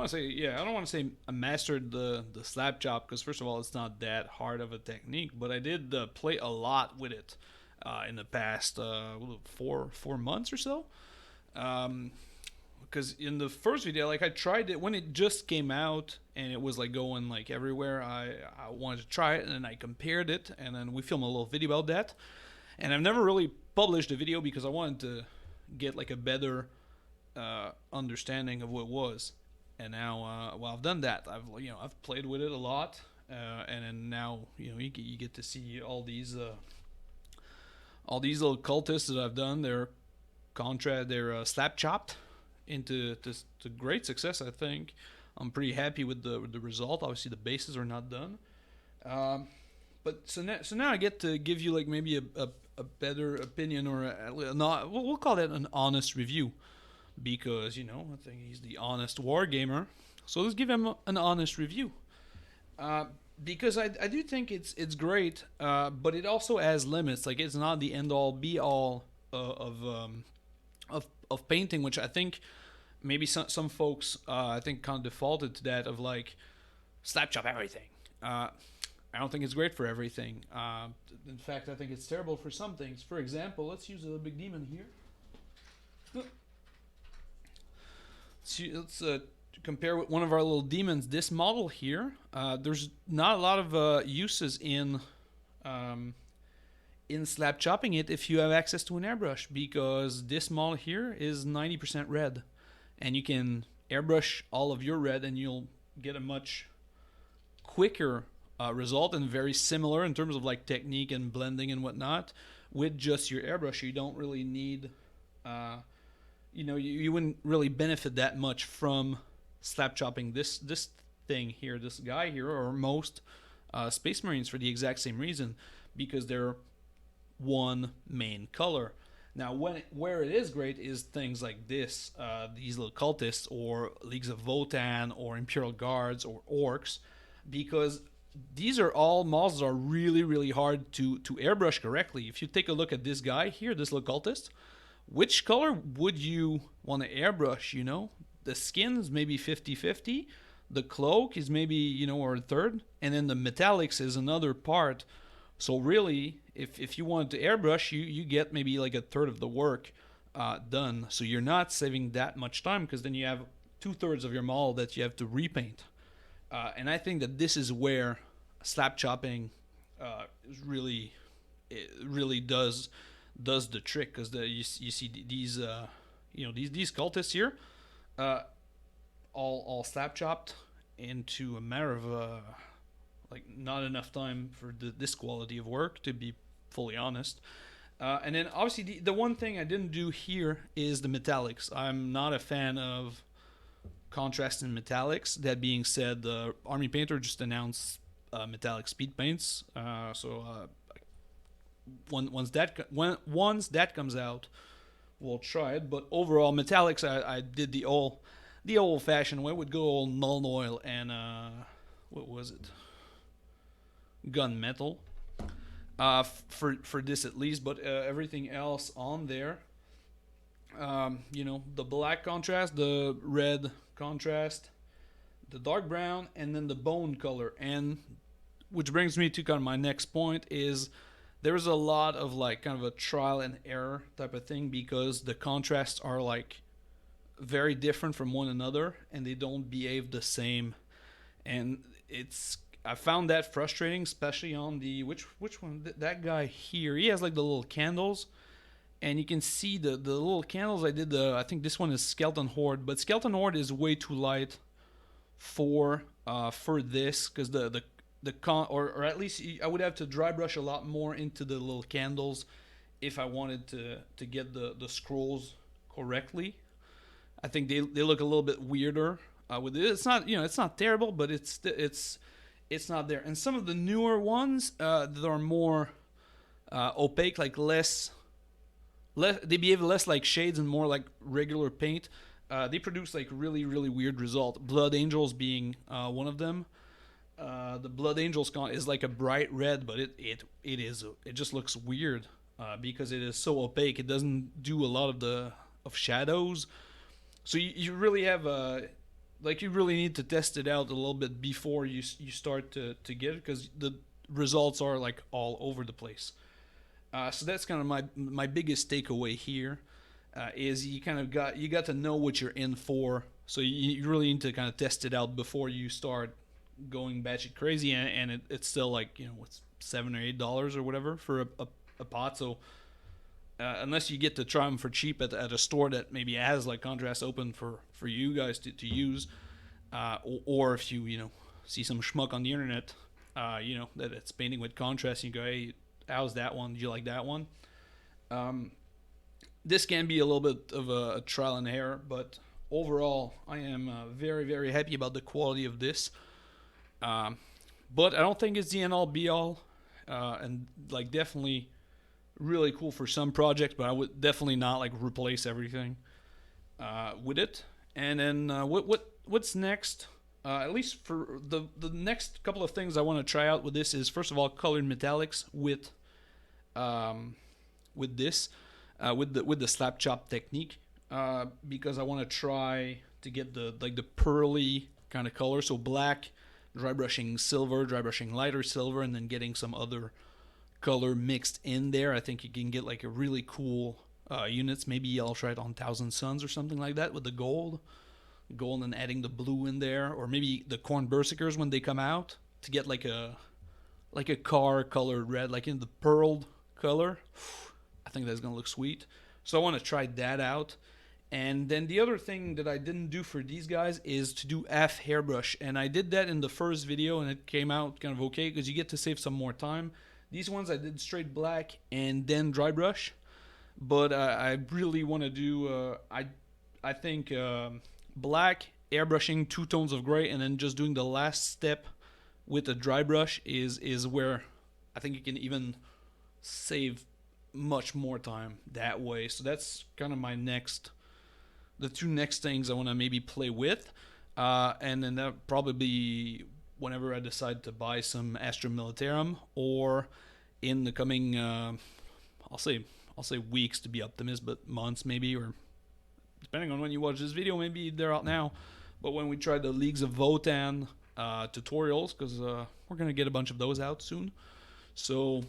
want to say, yeah, I don't want to say I mastered the slap chop because first of all, it's not that hard of a technique, but I did play a lot with it in the past 4 months or so. Um, because in the first video, like I tried it when it just came out and it was like going like everywhere. I wanted to try it and then I compared it and then we filmed a little video about that. And I've never really published a video because I wanted to get like a better understanding of what it was. And now, well, I've done that. I've played with it a lot, and then now you get to see all these little cultists that I've done. They're slap chopped into to great success. I think I'm pretty happy with the result. Obviously, the bases are not done. But so now I get to give you like maybe a better opinion or not. We'll call that an honest review because I think he's the honest wargamer. So let's give him an honest review. Because I do think it's great, but it also has limits. Like it's not the end all be all of painting, which I think maybe some folks I think kind of defaulted to that of like slap chop everything. I don't think it's great for everything. In fact, I think it's terrible for some things. For example, let's use a big demon here. Let's compare with one of our little demons. This model here, there's not a lot of uses in slap chopping it if you have access to an airbrush because this model here is 90% red, and you can airbrush all of your red and you'll get a much quicker result and very similar in terms of like technique and blending and whatnot with just your airbrush. You don't really need you wouldn't really benefit that much from slap chopping this thing here, this guy here, or most Space Marines for the exact same reason, because they're one main color. Now, where it is great is things like this, these little cultists, or Leagues of Votan, or Imperial Guards, or Orcs, because these are all models that are really, really hard to airbrush correctly. If you take a look at this guy here, this little cultist, which color would you want to airbrush? The skin's maybe 50-50. The cloak is maybe, or a third. And then the metallics is another part. So really, if you wanted to airbrush, you get maybe like a third of the work done. So you're not saving that much time because then you have 2/3 of your model that you have to repaint. And I think that this is where slap chopping is really, it really does the trick, because you see these these cultists here, all slap chopped into a matter of like not enough time for this quality of work, to be fully honest. And then obviously the one thing I didn't do here is the metallics. I'm not a fan of contrast in metallics. That being said, the Army Painter just announced metallic speed paints. Once that comes out, we'll try it. But overall, metallics, I did the old-fashioned way. Would go all Nuln Oil and what was it? Gunmetal. For this at least, but everything else on there, the black contrast, the red contrast, the dark brown, and then the bone color. And which brings me to kind of my next point is there's a lot of like kind of a trial and error type of thing, because the contrasts are like very different from one another and they don't behave the same. And I found that frustrating, especially on the which one, that guy here. He has like the little candles, and you can see the little candles. I think this one is Skeleton Horde, but Skeleton Horde is way too light for this, because or at least I would have to dry brush a lot more into the little candles if I wanted to get the scrolls correctly. I think they look a little bit weirder with it. It's not terrible, but it's not there. And some of the newer ones that are more opaque, like less, they behave less like shades and more like regular paint. They produce like really, really weird result. Blood Angels being one of them. The Blood Angels is like a bright red, but it just looks weird because it is so opaque. It doesn't do a lot of shadows. So you really have like you really need to test it out a little bit before you start to get it, because the results are like all over the place. So that's kind of my biggest takeaway here, is you got to know what you're in for. So you really need to kind of test it out before you start going batshit crazy, and it's still like, what's $7 or $8 or whatever for a pot. So unless you get to try them for cheap at a store that maybe has like contrast open for you guys to use, or if you see some schmuck on the internet, that it's painting with contrast, and you go, hey, how's that one? Did you like that one? Um, this can be a little bit of a trial and error, but overall, I am very, very happy about the quality of this. Um, but I don't think it's the end all be all, and like definitely really cool for some projects, but I would definitely not like replace everything with it. And then what's next? At least for the next couple of things I want to try out with this is, first of all, colored metallics with this, with the slap chop technique, because I want to try to get the pearly kind of color. So black, dry brushing silver, dry brushing lighter silver, and then getting some other color mixed in there. I think you can get like a really cool units. Maybe I'll try it on Thousand Suns or something like that with the gold and adding the blue in there, or maybe the Corn Berserkers when they come out to get like a car colored red, like in the pearled color. I think that's gonna look sweet. So I want to try that out. And then the other thing that I didn't do for these guys is to do half hairbrush, and I did that in the first video, and it came out kind of okay because you get to save some more time. These ones I did straight black and then dry brush, but I really want to do I think black, airbrushing 2 tones of gray, and then just doing the last step with a dry brush is where I think you can even save much more time that way. So that's kind of the two next things I want to maybe play with, and then that probably be whenever I decide to buy some Astra Militarum, or in the coming I'll say weeks to be optimist, but months maybe, or depending on when you watch this video, maybe they're out now. But when we try the Leagues of Votan tutorials, because we're gonna get a bunch of those out soon. So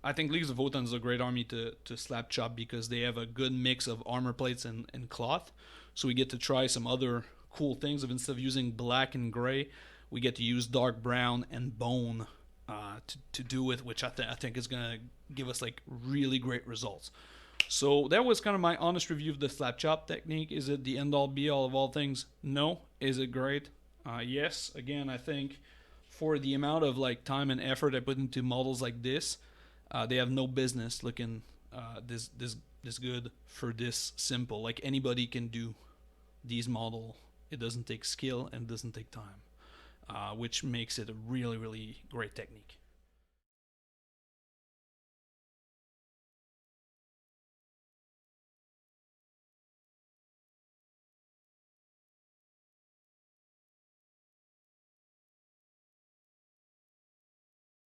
I think Leagues of Votan is a great army to slap chop because they have a good mix of armor plates and cloth. So we get to try some other cool things. Instead of using black and gray, we get to use dark brown and bone to do it, which I think is going to give us like really great results. So that was kind of my honest review of the slap chop technique. Is it the end all be all of all things? No. Is it great? Yes. Again, I think for the amount of like time and effort I put into models like this, they have no business looking this good for this simple. Like anybody can do these model. It doesn't take skill and it doesn't take time, which makes it a really, really great technique.